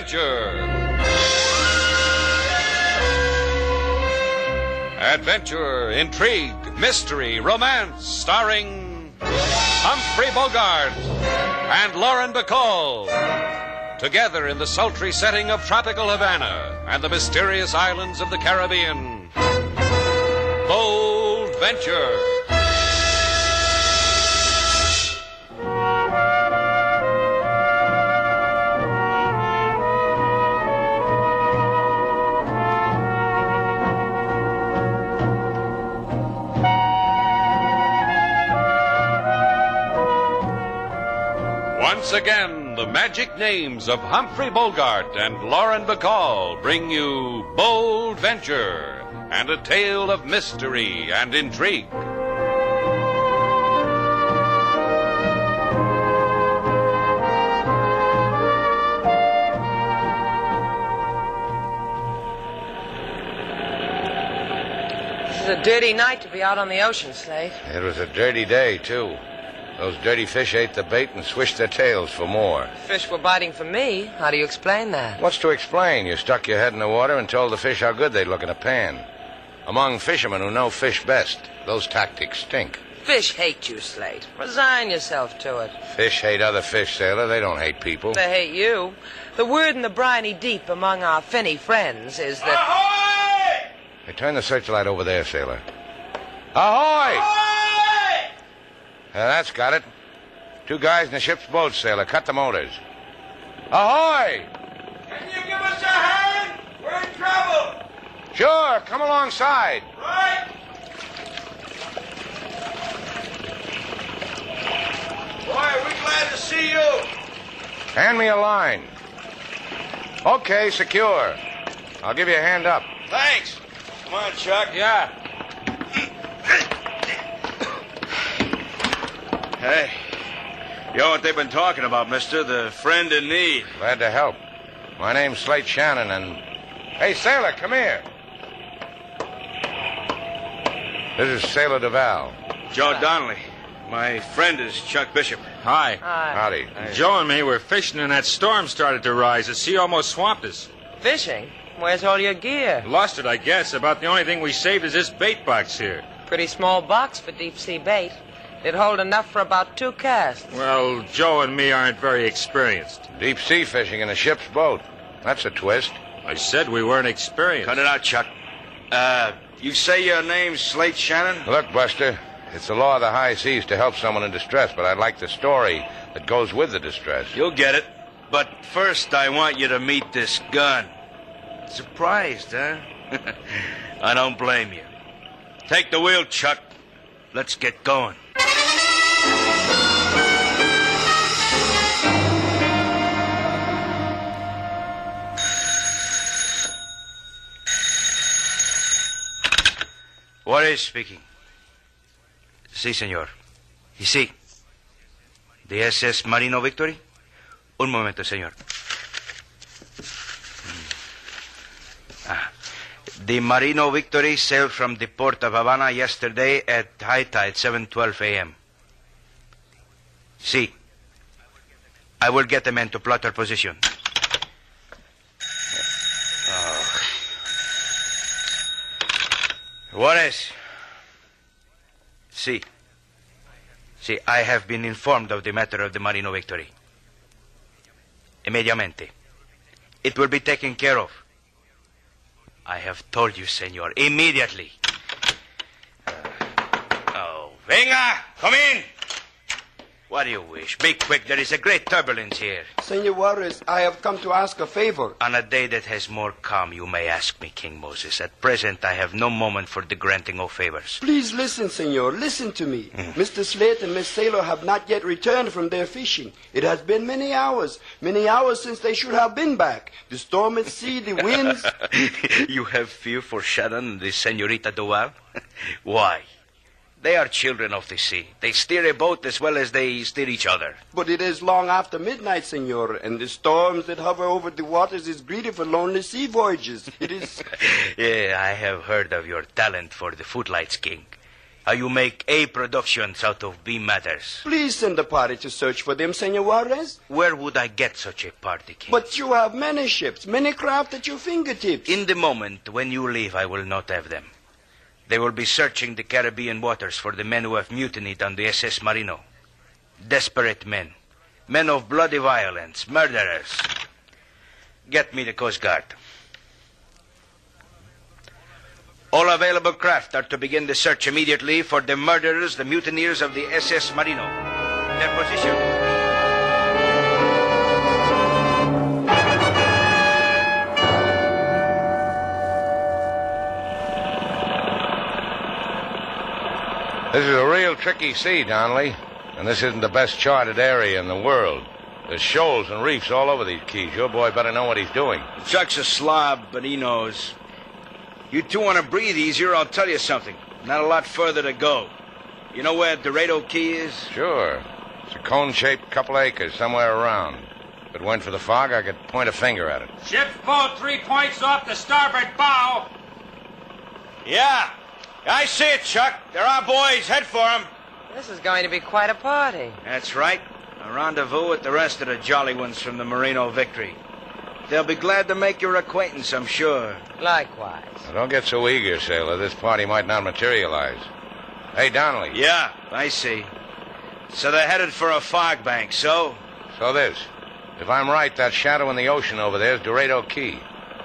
Adventure. Adventure, intrigue, mystery, romance, starring Humphrey Bogart and Lauren Bacall. Together in the sultry setting of tropical Havana and the mysterious islands of the Caribbean. Bold Venture. Once again, the magic names of Humphrey Bogart and Lauren Bacall bring you Bold Venture and a tale of mystery and intrigue. This is a dirty night to be out on the ocean, Slate. It was a dirty day, too. Those dirty fish ate the bait and swished their tails for more. Fish were biting for me. How do you explain that? What's to explain? You stuck your head in the water and told the fish how good they'd look in a pan. Among fishermen who know fish best, those tactics stink. Fish hate you, Slate. Resign yourself to it. Fish hate other fish, Sailor. They don't hate people. They hate you. The word in the briny deep among our finny friends is that... Ahoy! Hey, turn the searchlight over there, Sailor. Ahoy! Ahoy! That's got it. 2 guys in the ship's boat, Sailor. Cut the motors. Ahoy! Can you give us a hand? We're in trouble. Sure, come alongside. Right. Boy, we're glad to see you. Hand me a line. Okay, secure. I'll give you a hand up. Thanks. Come on, Chuck. Yeah. Hey, you know what they've been talking about, mister? The friend in need. Glad to help. My name's Slate Shannon, and... Hey, Sailor, come here. This is Sailor Duval. Joe Donnelly. My friend is Chuck Bishop. Hi. Hi. Howdy. Joe and me were fishing and that storm started to rise. The sea almost swamped us. Fishing? Where's all your gear? Lost it, I guess. About the only thing we saved is this bait box here. Pretty small box for deep-sea bait. It'd hold enough for about 2 casts. Well, Joe and me aren't very experienced. Deep sea fishing in a ship's boat. That's a twist. I said we weren't experienced. Cut it out, Chuck. You say your name's Slate Shannon? Look, Buster, it's the law of the high seas to help someone in distress, but I'd like the story that goes with the distress. You'll get it. But first, I want you to meet this gun. Surprised, huh? I don't blame you. Take the wheel, Chuck. Let's get going. Juarez speaking. Sí, señor. Y sí. ¿The SS Marino Victory? Un momento, señor. The Marino Victory sailed from the port of Havana yesterday at high tide, 7:12 a.m. Sí. I will get the men to plot their position. Juarez. Sí. Sí, I have been informed of the matter of the Marino Victory. Immediatamente. It will be taken care of. I have told you, senor, immediately. Venga, come in. What do you wish? Be quick, there is a great turbulence here. Senor Juarez, I have come to ask a favor. On a day that has more calm, you may ask me, King Moses. At present, I have no moment for the granting of favors. Please listen, senor. Listen to me. Mr. Slate and Miss Sailor have not yet returned from their fishing. It has been many hours since they should have been back. The storm at sea, the winds... You have fear for Shannon and the Senorita Duval? Why? They are children of the sea. They steer a boat as well as they steer each other. But it is long after midnight, senor, and the storms that hover over the waters is greedy for lonely sea voyages. It is... Yeah, I have heard of your talent for the footlights, King. how you make A productions out of B matters. Please send a party to search for them, Senor Juarez. Where would I get such a party, King? But you have many ships, many craft at your fingertips. In the moment when you leave, I will not have them. They will be searching the Caribbean waters for the men who have mutinied on the SS Marino. Desperate men. Men of bloody violence. Murderers. Get me the Coast Guard. All available craft are to begin the search immediately for the murderers, the mutineers of the SS Marino. Their position. This is a real tricky sea, Donnelly. And this isn't the best charted area in the world. There's shoals and reefs all over these keys. Your boy better know what he's doing. Chuck's a slob, but he knows. You two want to breathe easier, I'll tell you something. Not a lot further to go. You know where Dorado Key is? Sure. It's a cone-shaped couple acres somewhere around. If it went for the fog, I could point a finger at it. Ship's full 3 points off the starboard bow. Yeah, I see it, Chuck. They're our boys. Head for them. This is going to be quite a party. That's right. A rendezvous with the rest of the jolly ones from the Marino victory. They'll be glad to make your acquaintance, I'm sure. Likewise. Now, don't get so eager, sailor. This party might not materialize. Hey, Donnelly. Yeah, I see. So they're headed for a fog bank, so? So this. If I'm right, that shadow in the ocean over there is Dorado Key.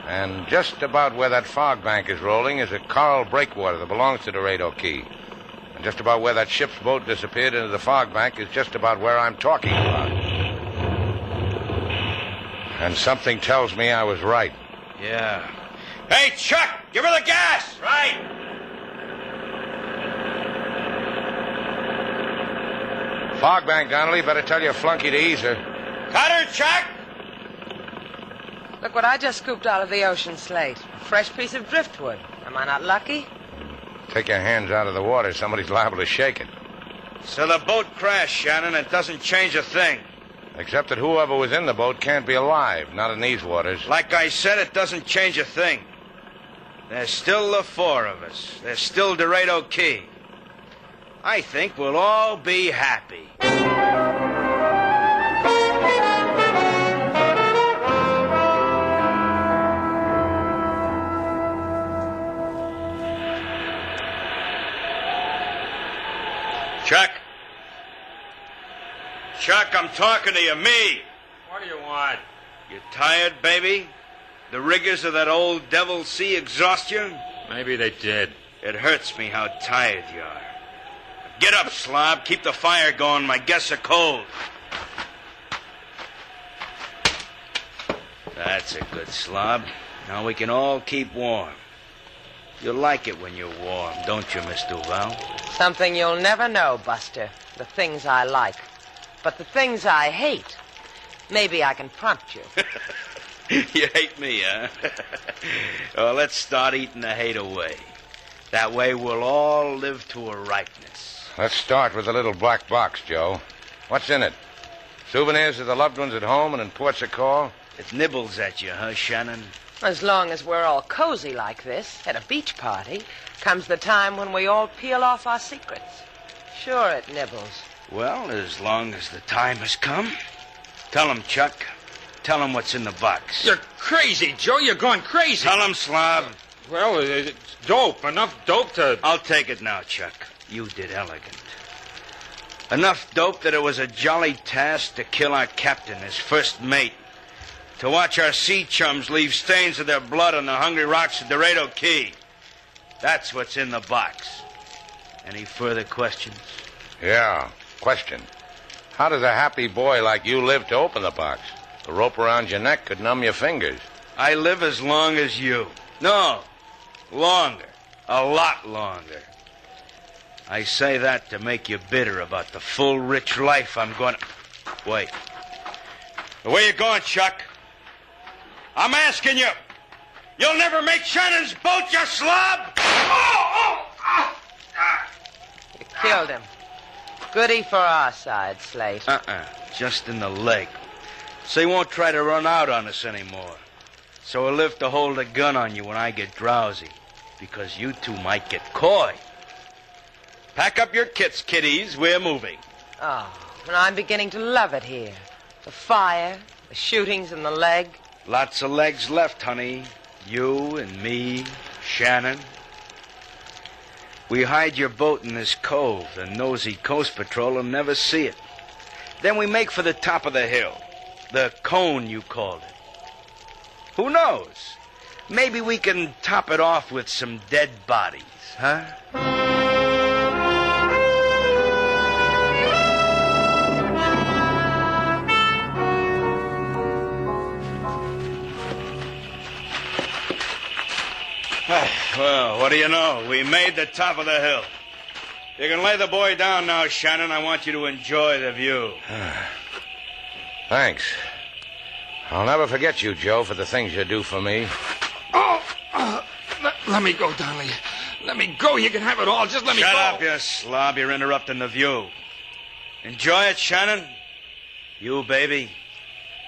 And just about where that fog bank is rolling is a coral breakwater that belongs to Dorado Key. And just about where that ship's boat disappeared into the fog bank is just about where I'm talking about. And something tells me I was right. Yeah. Hey, Chuck, give her the gas! Right. Fog bank, Donnelly. Better tell your flunky to ease her. Cut her, Chuck! Look what I just scooped out of the ocean, Slate. A fresh piece of driftwood. Am I not lucky? Take your hands out of the water. Somebody's liable to shake it. So the boat crashed, Shannon. It doesn't change a thing. Except that whoever was in the boat can't be alive. Not in these waters. Like I said, it doesn't change a thing. There's still the four of us. There's still Dorado Key. I think we'll all be happy. Chuck? Chuck, I'm talking to you, me. What do you want? You tired, baby? The rigors of that old devil sea exhaust you? Maybe they did. It hurts me how tired you are. Get up, slob. Keep the fire going. My guests are cold. That's a good slob. Now we can all keep warm. You like it when you're warm, don't you, Miss Duval? Something you'll never know, Buster. The things I like. But the things I hate, maybe I can prompt you. You hate me, huh? Well, let's start eating the hate away. That way we'll all live to a ripeness. Let's start with the little black box, Joe. What's in it? Souvenirs of the loved ones at home and in Port Call? It nibbles at you, huh, Shannon? As long as we're all cozy like this at a beach party, comes the time when we all peel off our secrets. Sure, it nibbles. Well, as long as the time has come. Tell him, Chuck. Tell him what's in the box. You're crazy, Joe. You're going crazy. Tell him, slob. Well, it's dope. Enough dope to... I'll take it now, Chuck. You did elegant. Enough dope that it was a jolly task to kill our captain, his first mate. To watch our sea chums leave stains of their blood on the hungry rocks of Dorado Key. That's what's in the box. Any further questions? Yeah, question. How does a happy boy like you live to open the box? The rope around your neck could numb your fingers. I live as long as you. No, longer. A lot longer. I say that to make you bitter about the full, rich life I'm going to... Wait. Where you going, Chuck? I'm asking you. You'll never make Shannon's boat, you slob! You killed him. Goody for our side, Slate. Just in the leg. So he won't try to run out on us anymore. So he'll live to hold a gun on you when I get drowsy. Because you two might get coy. Pack up your kits, kiddies. We're moving. Oh, and I'm beginning to love it here. The fire, the shootings, and the leg. Lots of legs left, honey. You and me, Shannon. We hide your boat in this cove. The nosy coast patrol will never see it. Then we make for the top of the hill. The cone, you called it. Who knows? Maybe we can top it off with some dead bodies, huh? Well, what do you know? We made the top of the hill. You can lay the boy down now, Shannon. I want you to enjoy the view. Thanks. I'll never forget you, Joe, for the things you do for me. Let me go, Donnelly. Let me go. You can have it all. Just let me go. Shut up, you slob. You're interrupting the view. Enjoy it, Shannon. You, baby.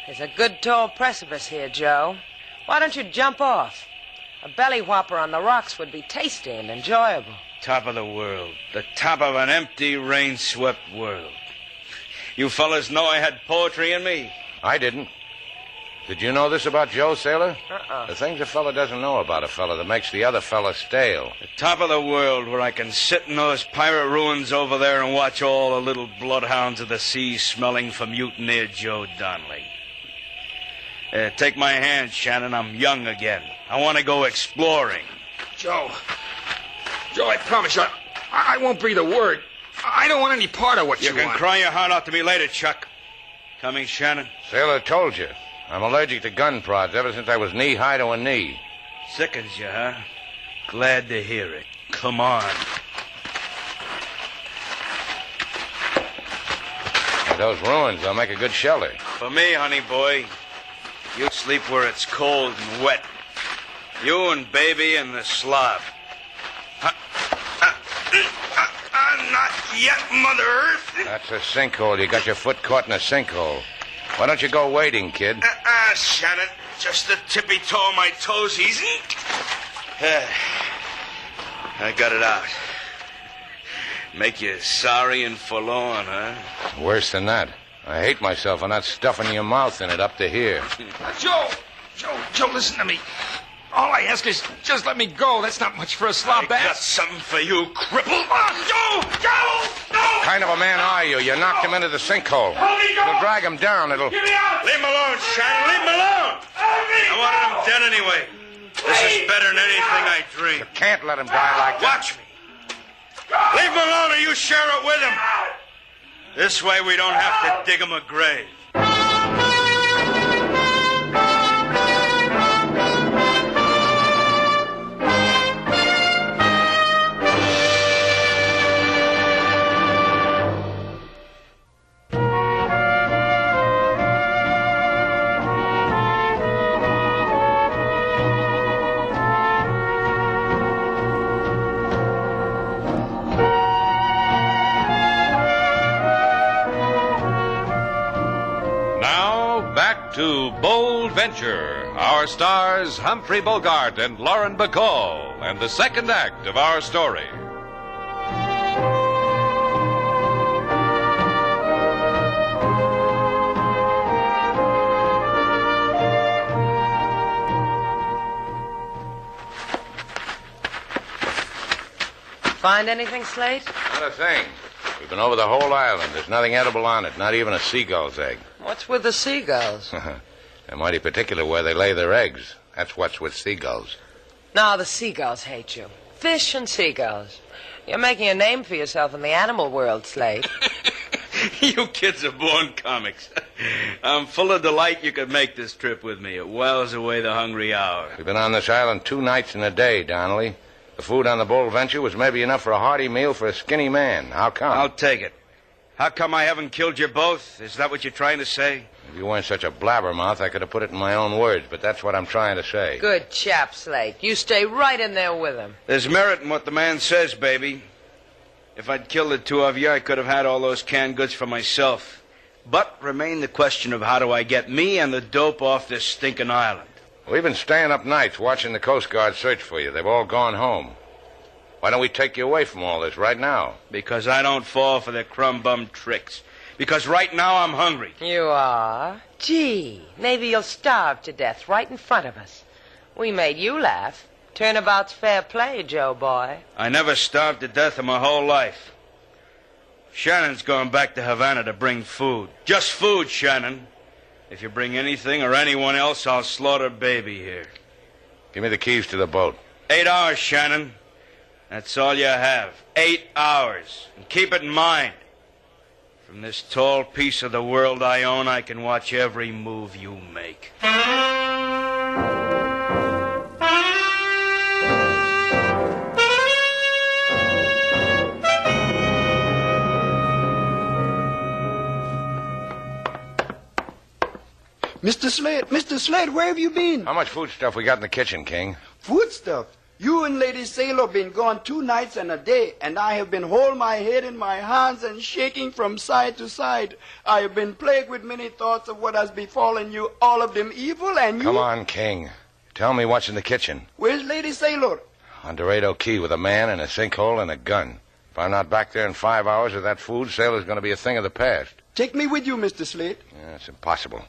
There's a good tall precipice here, Joe. Why don't you jump off? A belly whopper on the rocks would be tasty and enjoyable. Top of the world. The top of an empty, rain-swept world. You fellas know I had poetry in me? I didn't. Did you know this about Joe, Sailor? Uh-uh. The things a fella doesn't know about a fella that makes the other fella stale. The top of the world where I can sit in those pirate ruins over there and watch all the little bloodhounds of the sea smelling for mutineer Joe Donnelly. Take my hand, Shannon. I'm young again. I want to go exploring. Joe, I promise you, I won't breathe a word. I don't want any part of what you can want. cry your heart out to me later, Chuck. Coming, Shannon? Sailor told you. I'm allergic to gun prods ever since I was knee-high to a knee. Sickens you, huh? Glad to hear it. Come on. Those ruins, they'll make a good shelter. For me, honey boy, you sleep where it's cold and wet. You and baby and the slob. Not yet, Mother Earth. That's a sinkhole. You got your foot caught in a sinkhole. Why don't you go wading, kid? Shannon. Just the tippy toe of my toes easing. I got it out. Make you sorry and forlorn, huh? Worse than that. I hate myself for not stuffing your mouth in it up to here. Joe, listen to me. All I ask is just let me go. That's not much for a slop I got ass. something for you, cripple. Joe! No! What kind of a man are you? You knocked him into the sinkhole. It'll drag him down. It'll... Get me out! Leave him alone, Shannon. Leave him alone. I wanted him dead anyway. This is better than anything I dreamed. You can't let him die like that. Watch me. Leave him alone or you share it with him. This way we don't have to dig him a grave. To Bold Venture, our stars Humphrey Bogart and Lauren Bacall, and the second act of our story. Find anything, Slate? Not a thing. We've been over the whole island. There's nothing edible on it, not even a seagull's egg. What's with the seagulls? They're mighty particular where they lay their eggs. That's what's with seagulls. No, the seagulls hate you. Fish and seagulls. You're making a name for yourself in the animal world, Slate. You kids are born comics. I'm full of delight you could make this trip with me. It whiles away the hungry hour. We've been on this island 2 nights and a day, Donnelly. The food on the Bold Venture was maybe enough for a hearty meal for a skinny man. How come? I'll take it. How come I haven't killed you both? Is that what you're trying to say? If you weren't such a blabbermouth, I could have put it in my own words, but that's what I'm trying to say. Good chap, Slate. You stay right in there with him. There's merit in what the man says, baby. If I'd killed the 2 of you, I could have had all those canned goods for myself. But remained the question of how do I get me and the dope off this stinking island. We've been staying up nights watching the Coast Guard search for you. They've all gone home. Why don't we take you away from all this right now? Because I don't fall for their crumb-bum tricks. Because right now I'm hungry. You are? Gee, maybe you'll starve to death right in front of us. We made you laugh. Turnabout's fair play, Joe boy. I never starved to death in my whole life. Shannon's going back to Havana to bring food. Just food, Shannon. If you bring anything or anyone else, I'll slaughter baby here. Give me the keys to the boat. 8 hours, Shannon. That's all you have. 8 hours. And keep it in mind. From this tall piece of the world I own, I can watch every move you make. Mr. Slate, where have you been? How much food stuff we got in the kitchen, King? Food stuff? You and Lady Sailor been gone 2 nights and a day, and I have been holding my head in my hands and shaking from side to side. I have been plagued with many thoughts of what has befallen you, all of them evil, and you... Come on, King. Tell me what's in the kitchen. Where's Lady Sailor? On Dorado Key with a man and a sinkhole and a gun. If I'm not back there in 5 hours with that food, Sailor's going to be a thing of the past. Take me with you, Mr. Slate. Yeah, it's impossible.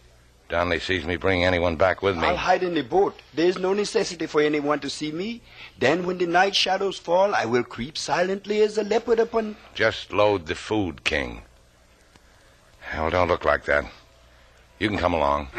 Donnelly sees me bring anyone back with me. I'll hide in the boat. There's no necessity for anyone to see me. Then when the night shadows fall, I will creep silently as a leopard upon... Just load the food, King. Well, don't look like that. You can come along.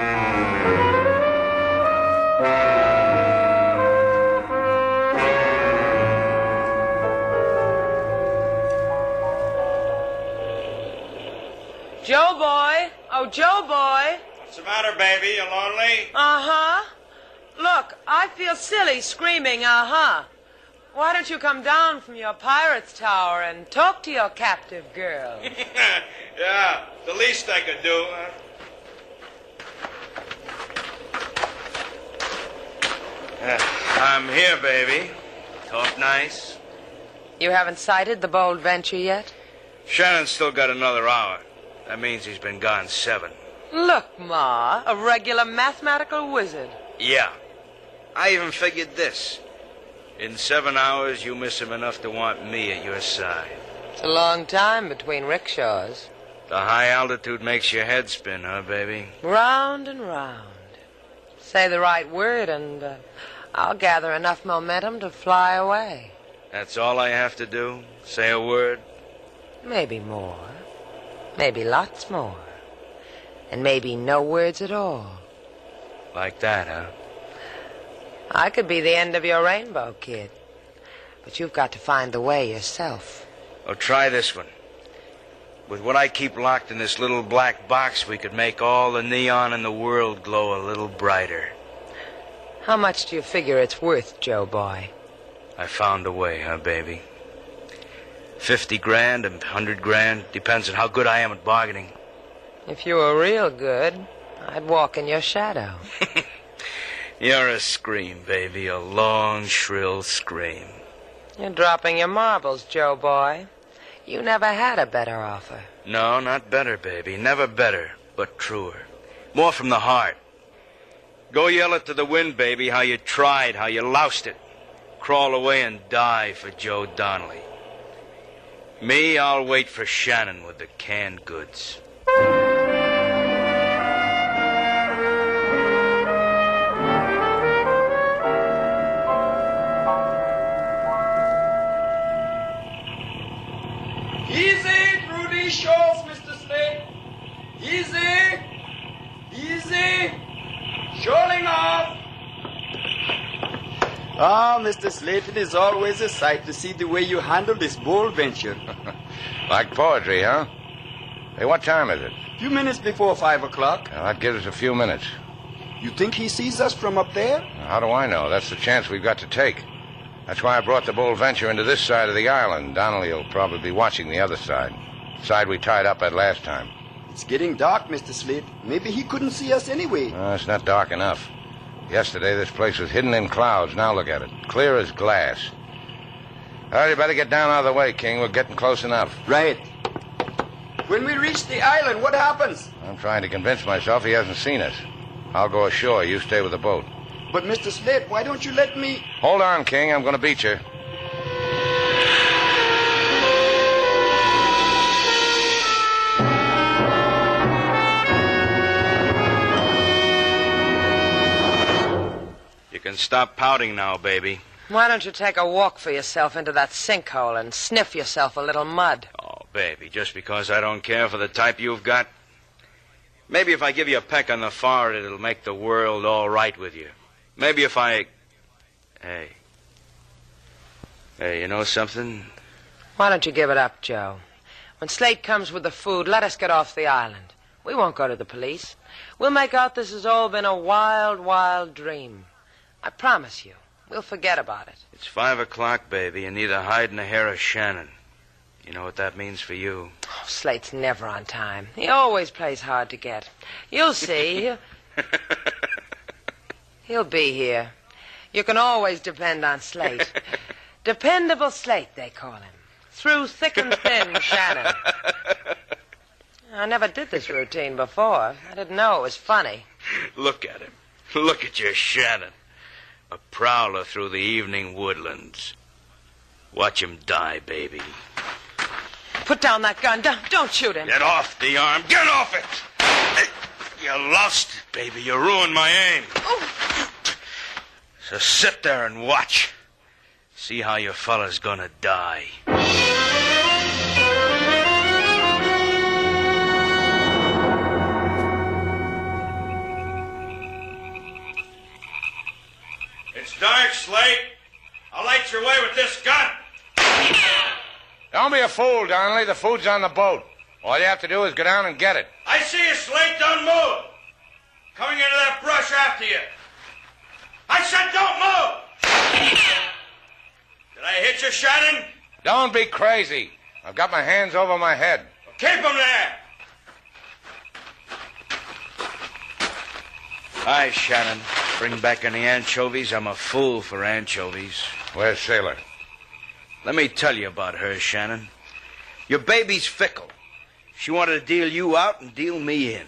Joe boy. Oh, Joe boy. What's the matter, baby? You lonely? Uh-huh. Look, I feel silly screaming, uh-huh. Why don't you come down from your pirate's tower and talk to your captive girl? Yeah, the least I could do, huh? I'm here, baby. Talk nice. You haven't sighted the bold venture yet? Shannon's still got another hour. That means he's been gone 7. Look, Ma, a regular mathematical wizard. Yeah. I even figured this. In 7 hours, you miss him enough to want me at your side. It's a long time between rickshaws. The high altitude makes your head spin, huh, baby? Round and round. Say the right word and I'll gather enough momentum to fly away. That's all I have to do? Say a word? Maybe more. Maybe lots more. And maybe no words at all. Like that, huh? I could be the end of your rainbow, kid. But you've got to find the way yourself. Oh, try this one. With what I keep locked in this little black box, we could make all the neon in the world glow a little brighter. How much do you figure it's worth, Joe boy? I found a way, huh, baby? 50 grand and 100 grand. Depends on how good I am at bargaining. If you were real good, I'd walk in your shadow. You're a scream, baby. A long, shrill scream. You're dropping your marbles, Joe boy. You never had a better offer. No, not better, baby. Never better, but truer. More from the heart. Go yell it to the wind, baby, how you tried, how you loused it. Crawl away and die for Joe Donnelly. Me, I'll wait for Shannon with the canned goods. Easy through these shores, Mr. Slate. Easy. Easy. Shoaling off. Ah, Mr. Slate, it is always a sight to see the way you handle this bold venture. Like poetry, huh? Hey, what time is it? Few minutes before 5 o'clock. Well, that gives us a few minutes. You think he sees us from up there? How do I know? That's the chance we've got to take. That's why I brought the Bold Venture into this side of the island. Donnelly will probably be watching the other side. The side we tied up at last time. It's getting dark, Mr. Slate. Maybe he couldn't see us anyway. No, it's not dark enough. Yesterday, this place was hidden in clouds. Now look at it. Clear as glass. All right, you better get down out of the way, King. We're getting close enough. Right. When we reach the island, what happens? I'm trying to convince myself he hasn't seen us. I'll go ashore. You stay with the boat. But, Mr. Slate, why don't you let me... Hold on, King. I'm going to beat you. stop pouting now, baby. Why don't you take a walk for yourself into that sinkhole and sniff yourself a little mud? Oh, baby, just because I don't care for the type you've got? Maybe if I give you a peck on the forehead, it'll make the world all right with you. Maybe if I... Hey, you know something? Why don't you give it up, Joe? When Slate comes with the food, let us get off the island. We won't go to the police. We'll make out this has all been a wild, wild dream. I promise you, we'll forget about it. It's 5 o'clock, baby, and neither hide nor hair of Shannon. You know what that means for you? Oh, Slate's never on time. He always plays hard to get. You'll see. He'll be here. You can always depend on Slate. Dependable Slate, they call him. Through thick and thin, Shannon. I never did this routine before. I didn't know it was funny. Look at him. Look at your Shannon. A prowler through the evening woodlands. Watch him die, baby. Put down that gun. Don't shoot him. Get off the arm. Get off it! You lost it, baby. You ruined my aim. Oh. So sit there and watch. See how your fella's gonna die. It's dark, Slate. I'll light your way with this gun. Don't be a fool, Donnelly. The food's on the boat. All you have to do is go down and get it. I see you, Slate. Don't move. Coming into that brush after you. I said don't move. Did I hit you, Shannon? Don't be crazy. I've got my hands over my head. Well, keep them there. Hi, Shannon. Bring back any anchovies? I'm a fool for anchovies. Where's Sailor? Let me tell you about her, Shannon. Your baby's fickle. She wanted to deal you out and deal me in.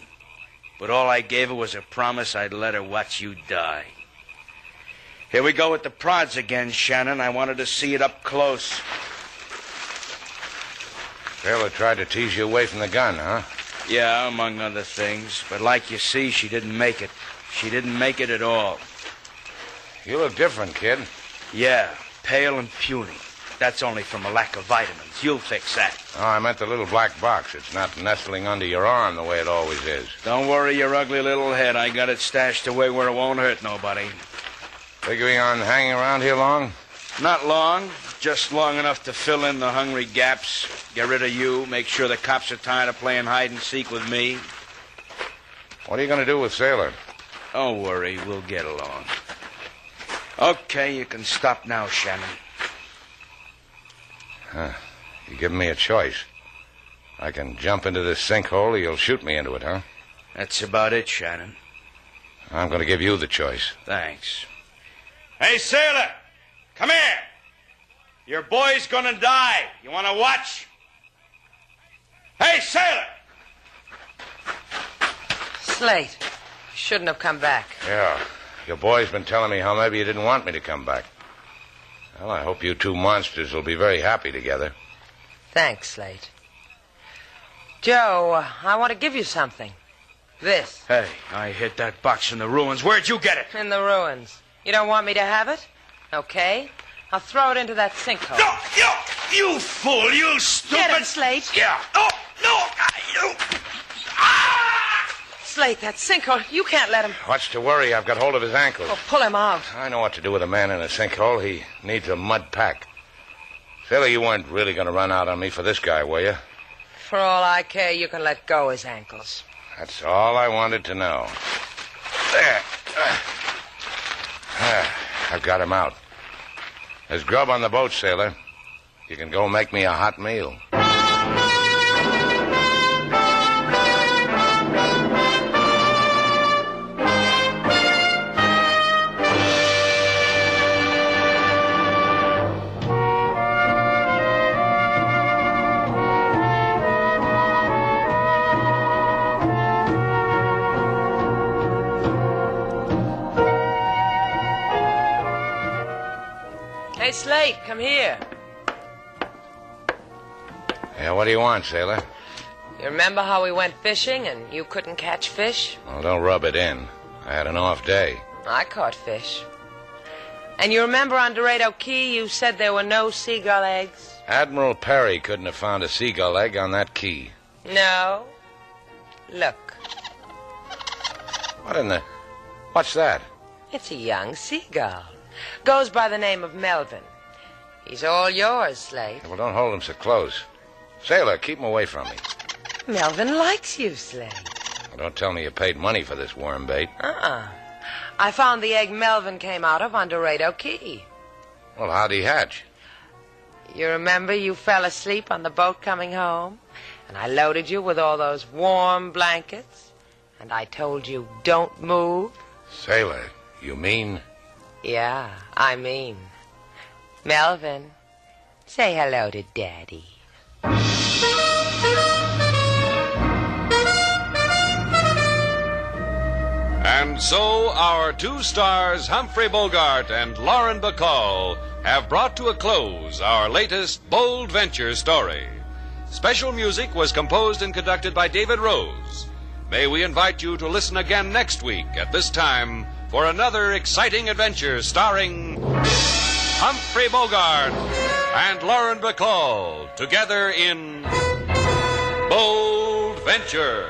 But all I gave her was a promise I'd let her watch you die. Here we go with the prods again, Shannon. I wanted to see it up close. Sailor tried to tease you away from the gun, huh? Yeah, among other things. But like you see, she didn't make it. She didn't make it at all. You look different, kid. Yeah, pale and puny. That's only from a lack of vitamins. You'll fix that. Oh, I meant the little black box. It's not nestling under your arm the way it always is. Don't worry your ugly little head. I got it stashed away where it won't hurt nobody. Figuring on hanging around here long? Not long. Just long enough to fill in the hungry gaps. Get rid of you. Make sure the cops are tired of playing hide and seek with me. What are you going to do with Sailor? Don't worry. We'll get along. Okay, you can stop now, Shannon. You're giving me a choice. I can jump into this sinkhole or you'll shoot me into it, huh? That's about it, Shannon. I'm going to give you the choice. Thanks. Hey, Sailor! Come here! Your boy's gonna die. You want to watch? Hey, Sailor! Slate, you shouldn't have come back. Yeah. Your boy's been telling me how maybe you didn't want me to come back. Well, I hope you two monsters will be very happy together. Thanks, Slate. Joe, I want to give you something. This. Hey, I hid that box in the ruins. Where'd you get it? In the ruins. You don't want me to have it? Okay. I'll throw it into that sinkhole. No, you fool, you stupid... Get him, Slate. Yeah. No, you... Slate, that sinkhole, you can't let him... What's to worry? I've got hold of his ankles. Oh, pull him out. I know what to do with a man in a sinkhole. He needs a mud pack. Sailor, you weren't really going to run out on me for this guy, were you? For all I care, you can let go his ankles. That's all I wanted to know. There. I've got him out. There's grub on the boat, Sailor. You can go make me a hot meal. Hey, Slate, come here. Yeah, what do you want, Sailor? You remember how we went fishing and you couldn't catch fish? Well, don't rub it in. I had an off day. I caught fish. And you remember on Dorado Key you said there were no seagull eggs? Admiral Perry couldn't have found a seagull egg on that key. No. Look. What in the... What's that? It's a young seagull. Goes by the name of Melvin. He's all yours, Slate. Well, don't hold him so close. Sailor, keep him away from me. Melvin likes you, Slate. Well, don't tell me you paid money for this worm bait. I found the egg Melvin came out of on Dorado Key. Well, how'd he hatch? You remember you fell asleep on the boat coming home? And I loaded you with all those warm blankets? And I told you, don't move? Sailor, you mean? Yeah, I mean. Melvin, say hello to Daddy. And so our two stars, Humphrey Bogart and Lauren Bacall, have brought to a close our latest bold venture story. Special music was composed and conducted by David Rose. May we invite you to listen again next week at this time for another exciting adventure starring Humphrey Bogart and Lauren Bacall together in Bold Venture.